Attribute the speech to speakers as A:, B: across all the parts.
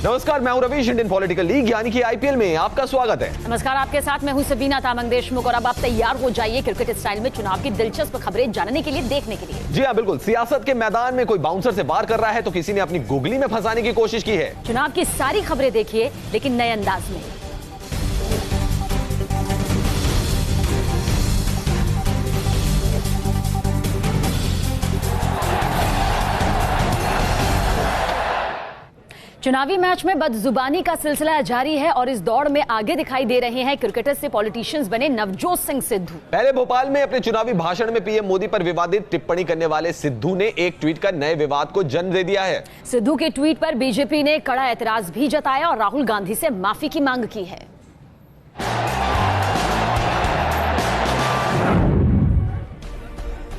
A: नमस्कार, मैं हूं रवीश। इंडियन पॉलिटिकल लीग यानी कि आईपीएल में आपका स्वागत है।
B: नमस्कार, आपके साथ मैं हूं सबीना तामंग देशमुख और अब आप तैयार हो जाइए क्रिकेट स्टाइल में चुनाव की दिलचस्प खबरें जानने के लिए, देखने के लिए।
A: जी हां, बिल्कुल। सियासत के मैदान में कोई बाउंसर से वार कर रहा है तो किसी ने अपनी गुगली में फंसाने की कोशिश की है।
B: चुनाव की सारी खबरें देखिए, लेकिन नए अंदाज में। चुनावी मैच में बदजुबानी का सिलसिला जारी है और इस दौड़ में आगे दिखाई दे रहे हैं क्रिकेटर से पॉलिटिशियंस बने नवजोत सिंह सिद्धू।
A: पहले भोपाल में अपने चुनावी भाषण में पीएम मोदी पर विवादित टिप्पणी करने वाले सिद्धू ने एक ट्वीट कर नए विवाद को जन्म दे दिया है।
B: सिद्धू के ट्वीट पर बीजेपी ने कड़ा एतराज भी जताया और राहुल गांधी से माफी की मांग की है।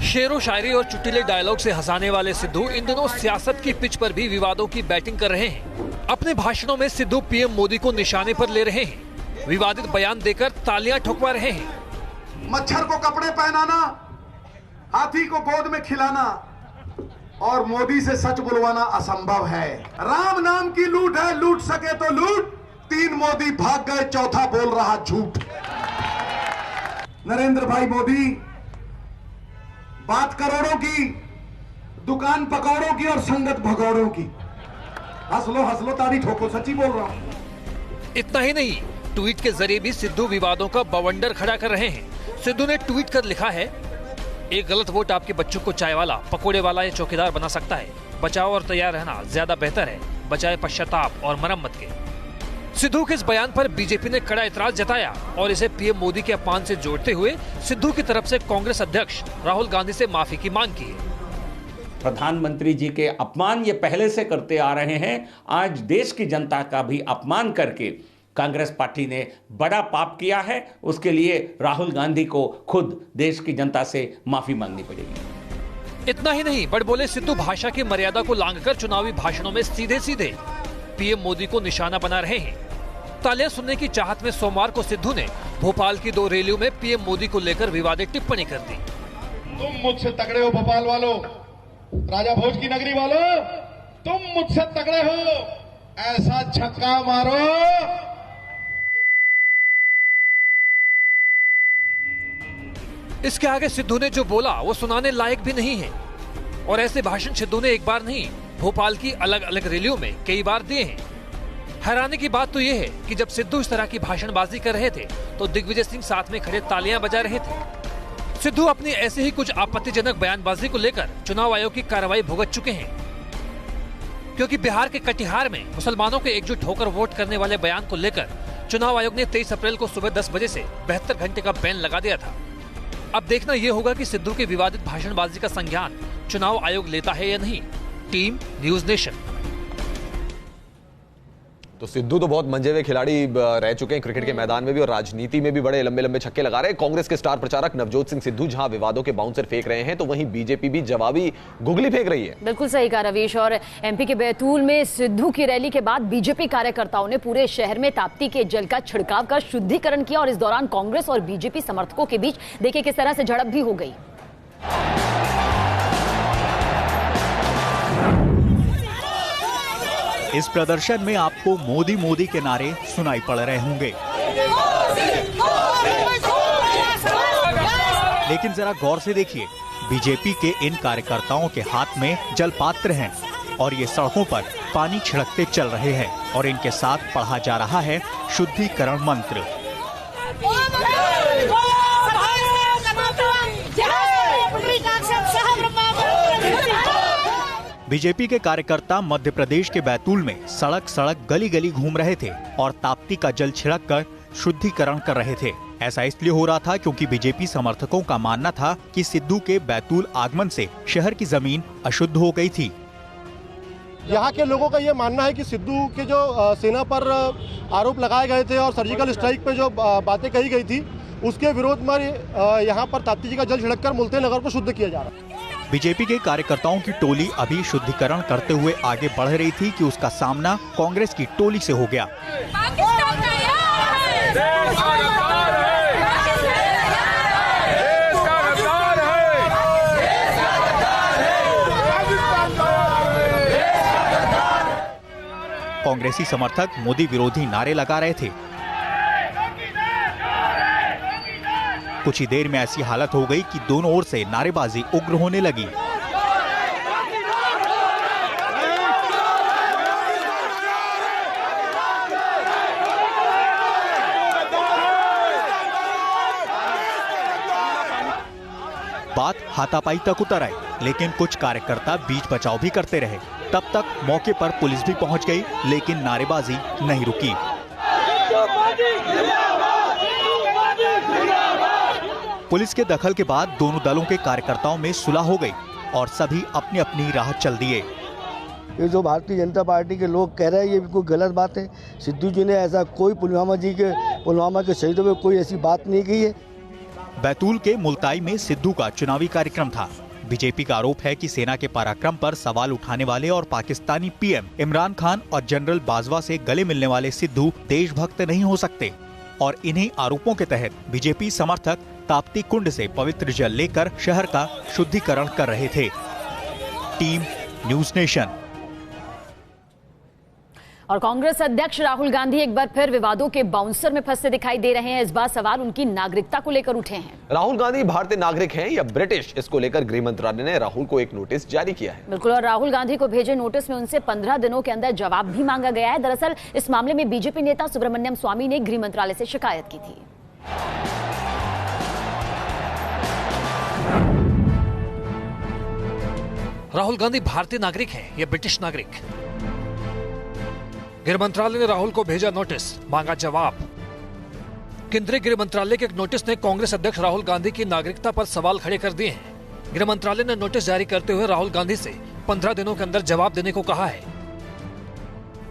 C: शेरो शायरी और चुटकुले डायलॉग से हंसाने वाले सिद्धू इन दिनों सियासत की पिच पर भी विवादों की बैटिंग कर रहे हैं। अपने भाषणों में सिद्धू पीएम मोदी को निशाने पर ले रहे हैं, विवादित बयान देकर तालियां ठोकवा रहे हैं।
D: मच्छर को कपड़े पहनाना, हाथी को गोद में खिलाना और मोदी से सच बुलवाना असंभव है। राम नाम की लूट है, लूट सके तो लूट। 3 मोदी भाग गए, चौथा बोल रहा झूठ। नरेंद्र भाई मोदी, बात करोड़ों की, दुकान पकौड़ों की और संगत भगौड़ों की। हंस लो ताड़ी ठोको, सच्ची बोल रहा हूं।
C: इतना ही नहीं, ट्वीट के जरिए भी सिद्धू विवादों का बवंडर खड़ा कर रहे हैं। सिद्धू ने ट्वीट कर लिखा है, एक गलत वोट आपके बच्चों को चाय वाला, पकोड़े वाला या चौकीदार बना सकता है। बचाओ और तैयार रहना ज्यादा बेहतर है, बचाए पश्चाताप और मरम्मत के। सिद्धू के इस बयान पर बीजेपी ने कड़ा एतराज जताया और इसे पीएम मोदी के अपमान से जोड़ते हुए सिद्धू की तरफ से कांग्रेस अध्यक्ष राहुल गांधी से माफी की मांग की है।
E: प्रधानमंत्री जी के अपमान ये पहले से करते आ रहे हैं, आज देश की जनता का भी अपमान करके कांग्रेस पार्टी ने बड़ा पाप किया है। उसके लिए राहुल गांधी को खुद देश की जनता से माफी मांगनी पड़ेगी।
C: इतना ही नहीं, बड़बोले सिद्धू भाषा की मर्यादा को लांघकर चुनावी भाषणों में सीधे सीधे पीएम मोदी को निशाना बना रहे हैं। तालियां सुनने की चाहत में सोमवार को सिद्धू ने भोपाल की 2 रैलियों में पीएम मोदी को लेकर विवादित टिप्पणी कर दी।
D: तुम मुझसे तगड़े हो भोपाल वालों, राजा भोज की नगरी वालों, तुम मुझसे तगड़े हो, ऐसा छक्का मारो।
C: इसके आगे सिद्धू ने जो बोला वो सुनाने लायक भी नहीं है और ऐसे भाषण सिद्धू ने एक बार नहीं, भोपाल की अलग अलग रैलियों में कई बार दिए हैं। हैरानी की बात तो यह है कि जब सिद्धू इस तरह की भाषणबाजी कर रहे थे तो दिग्विजय सिंह साथ में खड़े तालियां बजा रहे थे। सिद्धू अपनी ऐसे ही कुछ आपत्तिजनक बयानबाजी को लेकर चुनाव आयोग की कार्रवाई भुगत चुके हैं, क्योंकि बिहार के कटिहार में मुसलमानों के एकजुट होकर वोट करने वाले बयान को लेकर चुनाव आयोग ने 23 अप्रैल को सुबह 10 बजे से 72 घंटे का बैन लगा दिया था। अब देखना यह होगा कि सिद्धू के विवादित भाषणबाजी का संज्ञान चुनाव आयोग लेता है या नहीं। Team news nation.
A: तो सिद्धू तो बहुत मंजे हुए खिलाड़ी रह चुके हैं क्रिकेट के मैदान में भी और राजनीति में भी बड़े लंबे लंबे छक्के लगा रहे हैं। कांग्रेस के स्टार प्रचारक नवजोत सिंह सिद्धू जहां विवादों के बाउंसर फेंक रहे हैं तो वहीं बीजेपी भी जवाबी गुगली फेंक रही है।
B: बिल्कुल सही कहा रवीश। और एमपी के बैतूल में सिद्धू की रैली के बाद बीजेपी कार्यकर्ताओं ने पूरे शहर में ताप्ती के जल का छिड़काव कर शुद्धिकरण किया और इस दौरान कांग्रेस और बीजेपी समर्थकों के बीच देखिए किस तरह से झड़प भी हो गई।
F: इस प्रदर्शन में आपको मोदी मोदी के नारे सुनाई पड़ रहे होंगे, लेकिन जरा गौर से देखिए, बीजेपी के इन कार्यकर्ताओं के हाथ में जलपात्र हैं और ये सड़कों पर पानी छिड़कते चल रहे हैं और इनके साथ पढ़ा जा रहा है शुद्धिकरण मंत्र। बीजेपी के कार्यकर्ता मध्य प्रदेश के बैतूल में सड़क सड़क गली गली घूम रहे थे और ताप्ती का जल छिड़क कर शुद्धिकरण कर रहे थे। ऐसा इसलिए हो रहा था क्योंकि बीजेपी समर्थकों का मानना था कि सिद्धू के बैतूल आगमन से शहर की जमीन अशुद्ध हो गई थी।
G: यहाँ के लोगों का ये मानना है कि सिद्धू के जो सेना पर आरोप लगाए गए थे और सर्जिकल स्ट्राइक पे जो बातें कही गई थी, उसके विरोध में यहाँ पर ताप्ती जी का जल छिड़ककर मुल्तान नगर को शुद्ध किया जा रहा है।
F: बीजेपी के कार्यकर्ताओं की टोली अभी शुद्धिकरण करते हुए आगे बढ़ रही थी कि उसका सामना कांग्रेस की टोली से हो गया। कांग्रेसी समर्थक मोदी विरोधी नारे लगा रहे थे। कुछ ही देर में ऐसी हालत हो गई कि दोनों ओर से नारेबाजी उग्र होने लगी। बात हाथापाई तक उतर आई, लेकिन कुछ कार्यकर्ता बीच बचाव भी करते रहे। तब तक मौके पर पुलिस भी पहुंच गई, लेकिन नारेबाजी नहीं रुकी। पुलिस के दखल के बाद दोनों दलों के कार्यकर्ताओं में सुलह हो गई और सभी अपनी अपनी राह चल दिए।
H: ये जो भारतीय जनता पार्टी के लोग कह रहे हैं, ये बिल्कुल गलत बात है। सिद्धू जी ने ऐसा कोई पुलवामा के शहीदों में कोई ऐसी बात नहीं की है।
F: बैतूल के मुल्ताई में सिद्धू का चुनावी कार्यक्रम था। बीजेपी का आरोप है कि सेना के पराक्रम पर सवाल उठाने वाले और पाकिस्तानी पीएम इमरान खान और जनरल बाजवा से गले मिलने वाले सिद्धू देशभक्त नहीं हो सकते और इन्हीं आरोपों के तहत बीजेपी समर्थक ताप्ती कुंड से पवित्र जल लेकर शहर का शुद्धिकरण कर रहे थे। Team news nation.
B: और कांग्रेस अध्यक्ष राहुल गांधी एक बार फिर विवादों के बाउंसर में फंसते दिखाई दे रहे हैं। इस बार सवाल उनकी नागरिकता को लेकर उठे हैं।
A: राहुल गांधी भारतीय नागरिक हैं या ब्रिटिश, इसको लेकर गृह मंत्रालय ने राहुल को एक नोटिस जारी किया है।
B: बिल्कुल, और राहुल गांधी को भेजे नोटिस में उनसे 15 दिनों के अंदर जवाब भी मांगा गया है। दरअसल इस मामले में बीजेपी नेता सुब्रमण्यम स्वामी ने गृह मंत्रालय से शिकायत की थी।
C: राहुल गांधी भारतीय नागरिक हैं या ब्रिटिश नागरिक? गृह मंत्रालय ने राहुल को भेजा नोटिस, मांगा जवाब। केंद्रीय गृह मंत्रालय के एक नोटिस ने कांग्रेस अध्यक्ष राहुल गांधी की नागरिकता पर सवाल खड़े कर दिए हैं। गृह मंत्रालय ने नोटिस जारी करते हुए राहुल गांधी से 15 दिनों के अंदर जवाब देने को कहा है।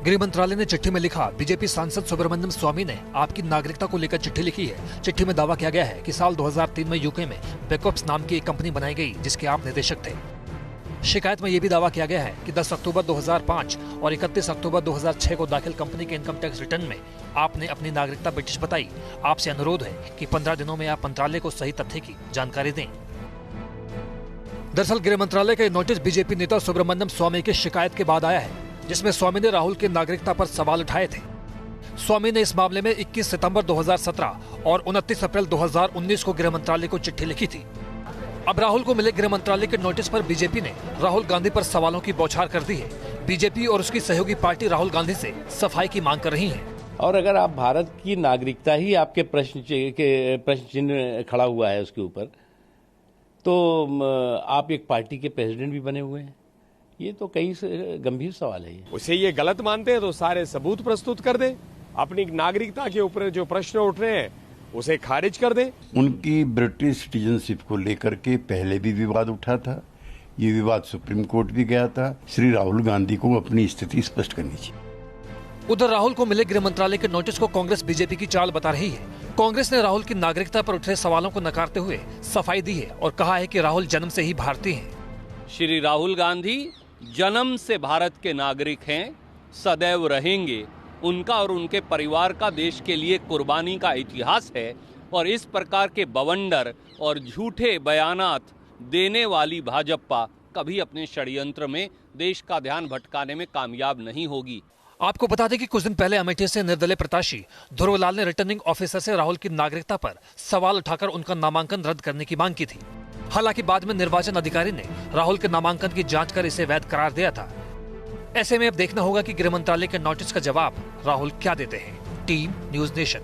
C: गृह मंत्रालय ने चिट्ठी में लिखा, बीजेपी सांसद सुब्रमण्यम स्वामी ने आपकी नागरिकता को लेकर चिट्ठी लिखी है। चिट्ठी में दावा किया गया है कि साल 2003 में यूके में बेकॉप्स नाम की एक कंपनी बनाई गई जिसके आप निदेशक थे। शिकायत में यह भी दावा किया गया है कि 10 अक्टूबर 2005 और 31 अक्टूबर 2006 को दाखिल कंपनी के इनकम टैक्स रिटर्न में आपने अपनी नागरिकता ब्रिटिश बताई। आपसे अनुरोध है कि 15 दिनों में आप मंत्रालय को सही तथ्य की जानकारी दें। दरअसल गृह मंत्रालय का नोटिस बीजेपी नेता सुब्रमण्यम स्वामी की शिकायत के बाद आया है, जिसमें स्वामी ने राहुल की नागरिकता पर सवाल उठाए थे। स्वामी ने इस मामले में 21 सितंबर 2017 और 29 अप्रैल 2019 को गृह मंत्रालय को चिट्ठी लिखी थी। अब राहुल को मिले गृह मंत्रालय के नोटिस पर बीजेपी ने राहुल गांधी पर सवालों की बौछार कर दी है। बीजेपी और उसकी सहयोगी पार्टी राहुल गांधी से सफाई की मांग कर रही है।
I: और अगर आप भारत की नागरिकता ही आपके प्रश्न चिन्ह खड़ा हुआ है उसके ऊपर, तो आप एक पार्टी के प्रेसिडेंट भी बने हुए हैं। ये तो कई गंभीर सवाल है।
J: उसे ये गलत मानते हैं तो सारे सबूत प्रस्तुत कर दे। अपनी नागरिकता के ऊपर जो प्रश्न उठ रहे हैं उसे खारिज कर दे।
K: उनकी ब्रिटिश सिटीजनशिप को लेकर के पहले भी विवाद उठा था, ये विवाद सुप्रीम कोर्ट भी गया था। श्री राहुल गांधी को अपनी स्थिति स्पष्ट करनी चाहिए।
C: उधर राहुल को मिले गृह मंत्रालय के नोटिस को कांग्रेस बीजेपी की चाल बता रही है। कांग्रेस ने राहुल की नागरिकता पर उठे सवालों को नकारते हुए सफाई दी है और कहा है कि राहुल जन्म से ही भारतीय हैं।
L: श्री राहुल गांधी जन्म से भारत के नागरिक हैं, सदैव रहेंगे। उनका और उनके परिवार का देश के लिए कुर्बानी का इतिहास है और इस प्रकार के बवंडर और झूठे बयानात देने वाली भाजपा कभी अपने षड्यंत्र में देश का ध्यान भटकाने में कामयाब नहीं होगी।
C: आपको बता दें कि कुछ दिन पहले अमेठी से निर्दलीय प्रत्याशी ध्रुवलाल ने रिटर्निंग ऑफिसर से राहुल की नागरिकता पर सवाल उठाकर उनका नामांकन रद्द करने की मांग की थी। हालांकि बाद में निर्वाचन अधिकारी ने राहुल के नामांकन की जांच कर इसे वैध करार दिया था। ऐसे में अब देखना होगा कि गृह मंत्रालय के नोटिस का जवाब राहुल क्या देते हैं। Team news nation.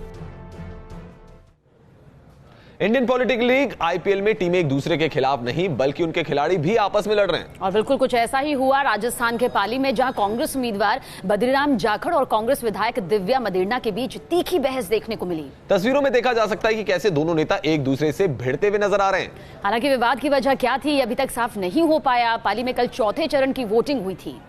A: Indian political league IPL में टीमें एक दूसरे के खिलाफ नहीं बल्कि उनके खिलाड़ी भी आपस में लड़ रहे हैं।
B: और बिल्कुल कुछ ऐसा ही हुआ राजस्थान के पाली में, जहां कांग्रेस उम्मीदवार बद्रीराम जाखड़ और कांग्रेस विधायक दिव्या मदेरणा के बीच तीखी बहस देखने को मिली।
A: तस्वीरों में देखा जा सकता है कि कैसे दोनों नेता एक दूसरे से भिड़ते हुए नजर आ रहे हैं।
B: हालांकि विवाद की वजह क्या थी अभी तक साफ नहीं हो पाया। पाली में कल चौथे चरण की वोटिंग हुई थी।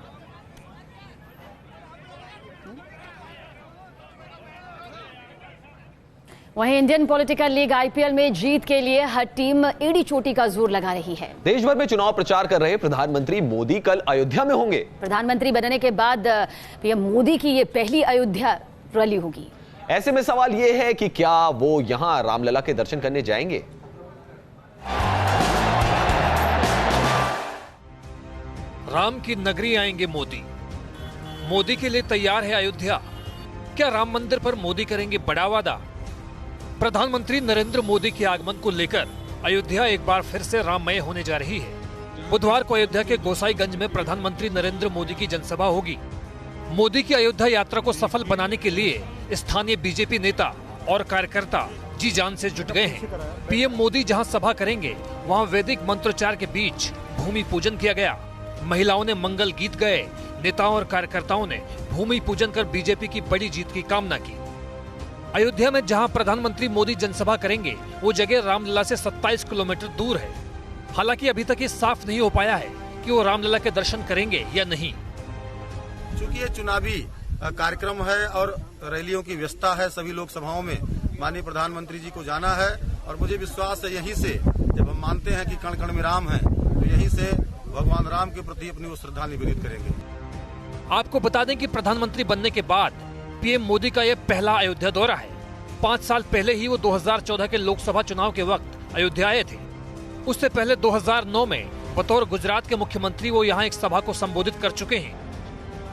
B: वहीं इंडियन पॉलिटिकल लीग आईपीएल में जीत के लिए हर टीम एड़ी चोटी का जोर लगा रही है।
A: देश भर में चुनाव प्रचार कर रहे प्रधानमंत्री मोदी कल अयोध्या में होंगे।
B: प्रधानमंत्री बनने के बाद पीएम मोदी की ये पहली अयोध्या रैली होगी।
A: ऐसे में सवाल ये है कि क्या वो यहां रामलला के दर्शन करने जाएंगे।
C: राम की नगरी आएंगे मोदी। मोदी के लिए तैयार है अयोध्या? क्या राम मंदिर पर मोदी करेंगे बड़ा वादा? प्रधानमंत्री नरेंद्र मोदी के आगमन को लेकर अयोध्या एक बार फिर से राममय होने जा रही है। बुधवार को अयोध्या के गोसाईगंज में प्रधानमंत्री नरेंद्र मोदी की जनसभा होगी। मोदी की अयोध्या यात्रा को सफल बनाने के लिए स्थानीय बीजेपी नेता और कार्यकर्ता जी जान से जुट गए हैं। पीएम मोदी जहां सभा करेंगे वहां वैदिक मंत्रोच्चार के बीच भूमि पूजन किया गया। महिलाओं ने मंगल गीत गाए। नेताओं और कार्यकर्ताओं ने भूमि पूजन कर बीजेपी की बड़ी जीत की कामना की। अयोध्या में जहां प्रधानमंत्री मोदी जनसभा करेंगे वो जगह रामलला से 27 किलोमीटर दूर है। हालांकि अभी तक ये साफ नहीं हो पाया है कि वो रामलला के दर्शन करेंगे या नहीं।
M: चूंकि ये चुनावी कार्यक्रम है और रैलियों की व्यस्तता है, सभी लोकसभाओं में माननीय प्रधानमंत्री जी को जाना है और मुझे विश्वास है यहीं से, जब हम मानते हैं कि कण कण में राम है, तो यहीं से भगवान राम के प्रति अपनी वो श्रद्धा निवेदित करेंगे।
C: आपको बता दें कि प्रधानमंत्री बनने के बाद पीएम मोदी का यह पहला अयोध्या दौरा है। 5 साल पहले ही वो 2014 के लोकसभा चुनाव के वक्त अयोध्या आए थे। उससे पहले 2009 में बतौर गुजरात के मुख्यमंत्री वो यहाँ एक सभा को संबोधित कर चुके हैं।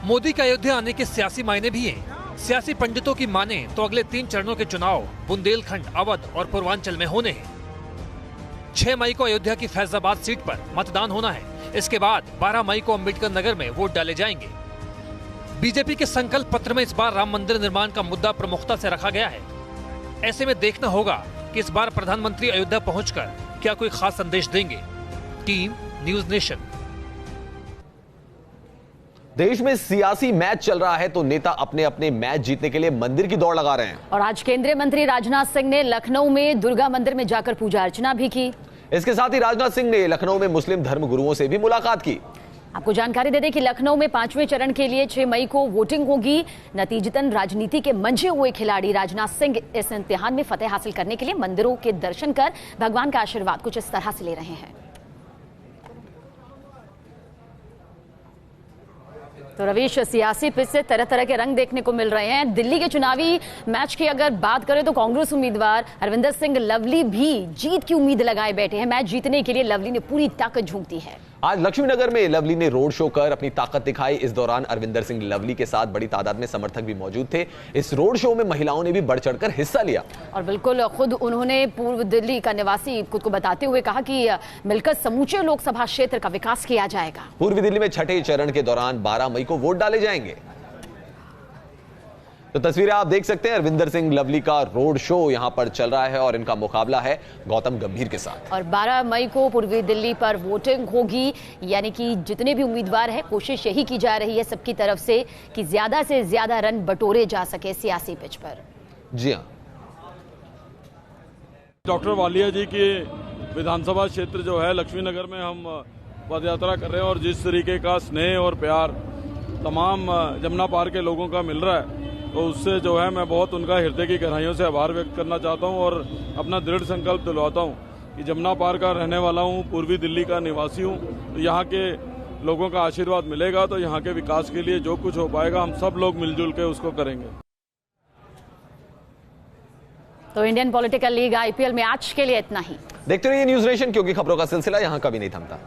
C: मोदी के अयोध्या आने के सियासी मायने भी हैं। सियासी पंडितों की माने तो अगले 3 चरणों के चुनाव बुंदेलखंड, अवध और पूर्वांचल में होने हैं। 6 मई को अयोध्या की फैजाबाद सीट पर मतदान होना है। इसके बाद 12 मई को अम्बेडकर नगर में वोट डाले जाएंगे। बीजेपी के संकल्प पत्र में इस बार राम मंदिर निर्माण का मुद्दा प्रमुखता से रखा गया है। ऐसे में देखना होगा कि इस बार प्रधानमंत्री अयोध्या पहुंचकर क्या कोई खास संदेश देंगे। Team news nation.
A: देश में सियासी मैच चल रहा है तो नेता अपने अपने मैच जीतने के लिए मंदिर की दौड़ लगा रहे हैं।
B: और आज केंद्रीय मंत्री राजनाथ सिंह ने लखनऊ में दुर्गा मंदिर में जाकर पूजा अर्चना भी की।
A: इसके साथ ही राजनाथ सिंह ने लखनऊ में मुस्लिम धर्म गुरुओं से भी मुलाकात की।
B: आपको जानकारी दे दें कि लखनऊ में 5वें चरण के लिए 6 मई को वोटिंग होगी। नतीजतन राजनीति के मंझे हुए खिलाड़ी राजनाथ सिंह इस इम्तिहान में फतेह हासिल करने के लिए मंदिरों के दर्शन कर भगवान का आशीर्वाद कुछ इस तरह से ले रहे हैं। तो रवीश, सियासी पिच से तरह तरह के रंग देखने को मिल रहे हैं। दिल्ली के चुनावी मैच की अगर बात करें तो कांग्रेस उम्मीदवार अरविंदर सिंह लवली भी जीत की उम्मीद लगाए बैठे हैं। मैच जीतने के लिए लवली ने पूरी ताकत झोंक दी है।
A: आज लक्ष्मीनगर में लवली ने रोड शो कर अपनी ताकत दिखाई। इस दौरान अरविंदर सिंह लवली के साथ बड़ी तादाद में समर्थक भी मौजूद थे। इस रोड शो में महिलाओं ने भी बढ़ चढ़कर हिस्सा लिया
B: और बिल्कुल खुद उन्होंने पूर्व दिल्ली का निवासी खुद को बताते हुए कहा कि मिलकर समूचे लोकसभा क्षेत्र का विकास किया जाएगा।
A: पूर्वी दिल्ली में 6ठे चरण के दौरान 12 मई को वोट डाले जाएंगे। तो तस्वीरें आप देख सकते हैं, अरविंदर सिंह लवली का रोड शो यहां पर चल रहा है और इनका मुकाबला है गौतम गंभीर के साथ।
B: और 12 मई को पूर्वी दिल्ली पर वोटिंग होगी, यानी कि जितने भी उम्मीदवार हैं कोशिश यही की जा रही है सबकी तरफ से कि ज्यादा से ज्यादा रन बटोरे जा सके सियासी पिच पर।
A: जी हां,
N: डॉक्टर वालिया जी के विधानसभा क्षेत्र जो है लक्ष्मीनगर में हम पद यात्रा कर रहे हैं और जिस तरीके का स्नेह और प्यार तमाम जमुना पार के लोगों का मिल रहा है तो उससे जो है मैं बहुत उनका हृदय की गहराइयों से आभार व्यक्त करना चाहता हूं और अपना दृढ़ संकल्प दिलवाता हूं कि जमुना पार का रहने वाला हूं, पूर्वी दिल्ली का निवासी हूं, तो यहाँ के लोगों का आशीर्वाद मिलेगा तो यहाँ के विकास के लिए जो कुछ हो पाएगा हम सब लोग मिलजुल के उसको करेंगे।
B: तो इंडियन पॉलिटिकल लीग IPL में आज के लिए इतना ही।
A: देखते रहिए न्यूज नेशन, क्योंकि खबरों का सिलसिला यहाँ कभी नहीं थमता।